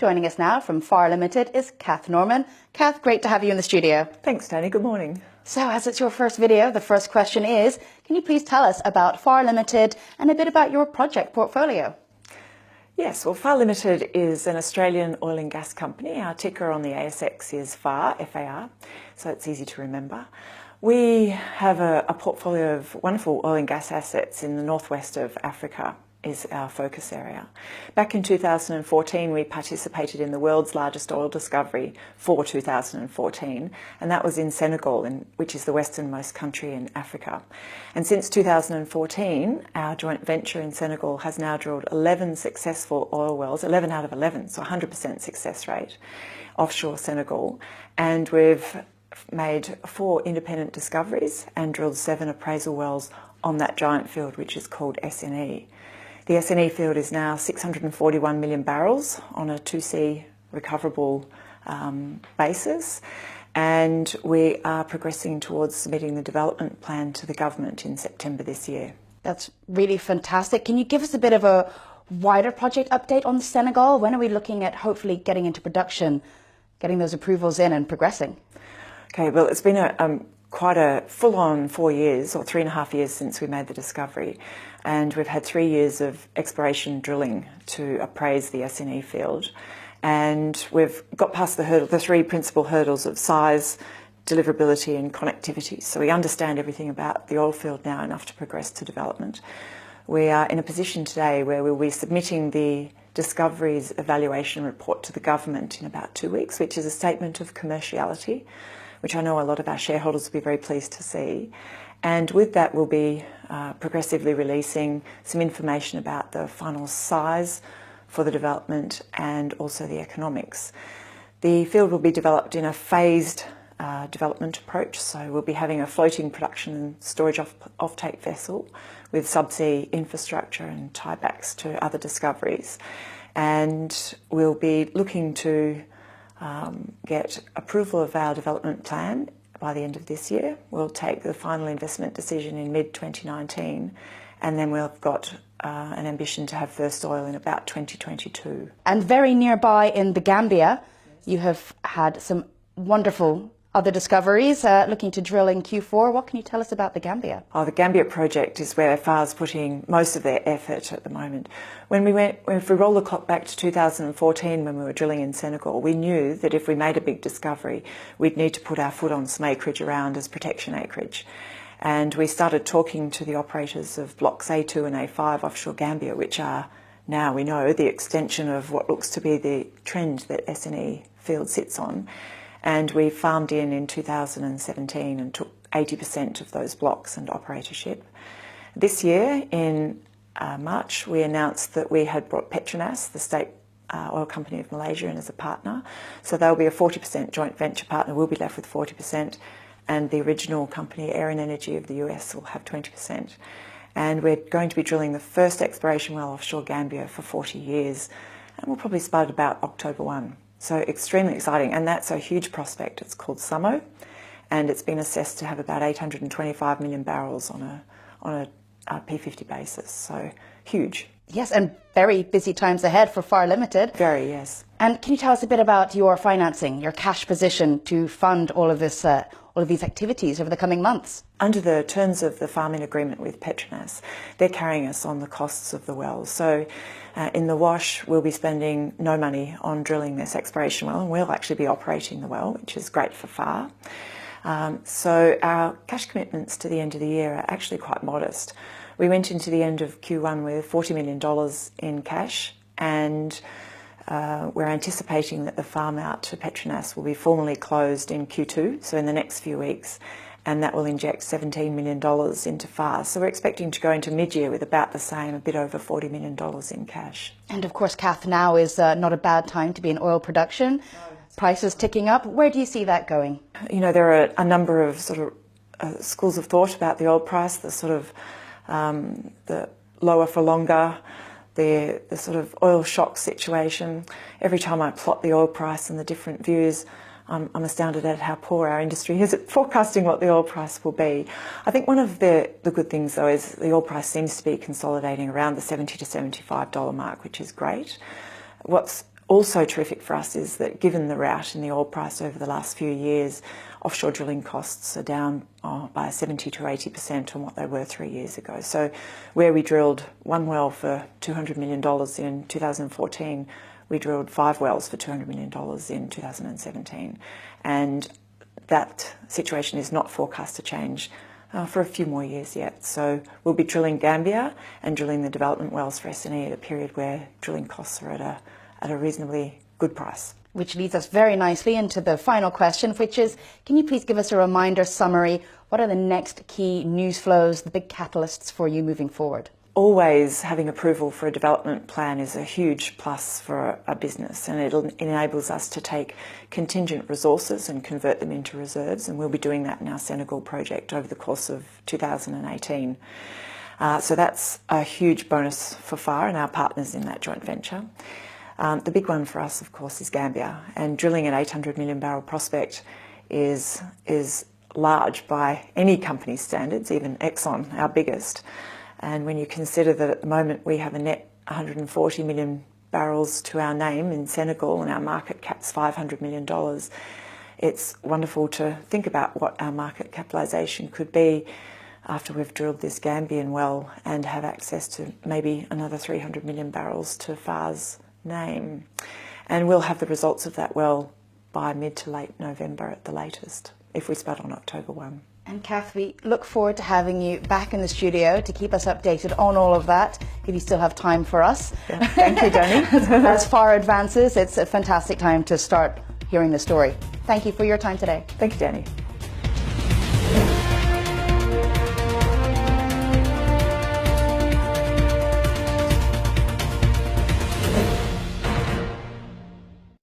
Joining us now from FAR Limited is Kath Norman. Kath, great to have you in the studio. Thanks, Tony. Good morning. So as it's your first video, the first question is, can you please tell us about FAR Limited and a bit about your project portfolio? Yes, well, FAR Limited is an Australian oil and gas company. Our ticker on the ASX is FAR, F-A-R, so it's easy to remember. We have a portfolio of wonderful oil and gas assets in the northwest of Africa, is our focus area. Back in 2014, we participated in the world's largest oil discovery for 2014, and that was in Senegal, which is the westernmost country in Africa. And since 2014, our joint venture in Senegal has now drilled 11 successful oil wells, 11 out of 11, so 100% success rate, offshore Senegal. And we've made 4 independent discoveries and drilled 7 appraisal wells on that giant field, which is called SNE. The SNE field is now 641 million barrels on a 2C recoverable basis, and we are progressing towards submitting the development plan to the government in September this year. That's really fantastic. Can you give us a bit of a wider project update on Senegal? When are we looking at hopefully getting into production, getting those approvals in and progressing? Okay, well, it's been quite a full-on 4 years, or 3.5 years since we made the discovery, and we've had 3 years of exploration drilling to appraise the SNE field, and we've got past the 3 principal hurdles of size, deliverability and connectivity. So we understand everything about the oil field now enough to progress to development. We are in a position today where we'll be submitting the discoveries evaluation report to the government in about 2 weeks, which is a statement of commerciality, which I know a lot of our shareholders will be very pleased to see. And with that, we'll be progressively releasing some information about the final size for the development and also the economics. The field will be developed in a phased development approach, so we'll be having a floating production and storage offtake vessel with subsea infrastructure and tiebacks to other discoveries. And we'll be looking to get approval of our development plan by the end of this year. We'll take the final investment decision in mid-2019, and then we've got an ambition to have first oil in about 2022. And very nearby in the Gambia, you have had some wonderful other discoveries looking to drill in Q4. What can you tell us about the Gambia? Oh, the Gambia project is where FAR's putting most of their effort at the moment. If we roll the clock back to 2014 when we were drilling in Senegal, we knew that if we made a big discovery, we'd need to put our foot on some acreage around as protection acreage. And we started talking to the operators of blocks A2 and A5 offshore Gambia, which are now, we know, the extension of what looks to be the trend that SNE field sits on. And we farmed in 2017 and took 80% of those blocks and operatorship. This year, in March, we announced that we had brought Petronas, the state oil company of Malaysia, in as a partner. So they'll be a 40% joint venture partner. We'll be left with 40%. And the original company, Air and Energy of the US, will have 20%. And we're going to be drilling the first exploration well offshore Gambia for 40 years. And we'll probably spud about October 1. So extremely exciting, and that's a huge prospect. It's called Samo, and it's been assessed to have about 825 million barrels on a P50 basis, so huge. Yes, and very busy times ahead for FAR Limited. Very, yes. And can you tell us a bit about your financing, your cash position to fund all of this, all of these activities over the coming months? Under the terms of the farming agreement with Petronas, they're carrying us on the costs of the wells. So in the wash, we'll be spending no money on drilling this exploration well, and we'll actually be operating the well, which is great for FAR. So our cash commitments to the end of the year are actually quite modest. We went into the end of Q1 with $40 million in cash, and we're anticipating that the farm out to Petronas will be formally closed in Q2, so in the next few weeks, and that will inject $17 million into FAR. So we're expecting to go into mid-year with about the same, a bit over $40 million in cash. And of course, Kath, now is not a bad time to be in oil production. No. Prices ticking up. Where do you see that going? You know, there are a number of sort of schools of thought about the oil price, the sort of the lower for longer, the sort of oil shock situation. Every time I plot the oil price and the different views, I'm astounded at how poor our industry is at forecasting what the oil price will be. I think one of the good things, though, is the oil price seems to be consolidating around the $70 to $75 mark, which is great. What's also terrific for us is that given the rout in the oil price over the last few years, offshore drilling costs are down by 70 to 80% on what they were 3 years ago. So where we drilled one well for $200 million in 2014, we drilled 5 wells for $200 million in 2017. And that situation is not forecast to change for a few more years yet. So we'll be drilling Gambia and drilling the development wells for SNE at a period where drilling costs are at a reasonably good price. Which leads us very nicely into the final question, which is, can you please give us a reminder summary? What are the next key news flows, the big catalysts for you moving forward? Always having approval for a development plan is a huge plus for a business, and it enables us to take contingent resources and convert them into reserves, and we'll be doing that in our Senegal project over the course of 2018. So that's a huge bonus for FAR and our partners in that joint venture. The big one for us, of course, is Gambia, and drilling an 800 million barrel prospect is large by any company's standards, even Exxon, our biggest. And when you consider that at the moment we have a net 140 million barrels to our name in Senegal and our market cap's $500 million, it's wonderful to think about what our market capitalisation could be after we've drilled this Gambian well and have access to maybe another 300 million barrels to FAR's name. And we'll have the results of that well by mid to late November at the latest, if we spud on October 1. And Kath, we look forward to having you back in the studio to keep us updated on all of that, if you still have time for us. Yeah. Thank you, Danny. As FAR advances, it's a fantastic time to start hearing the story. Thank you for your time today. Thank you, Danny.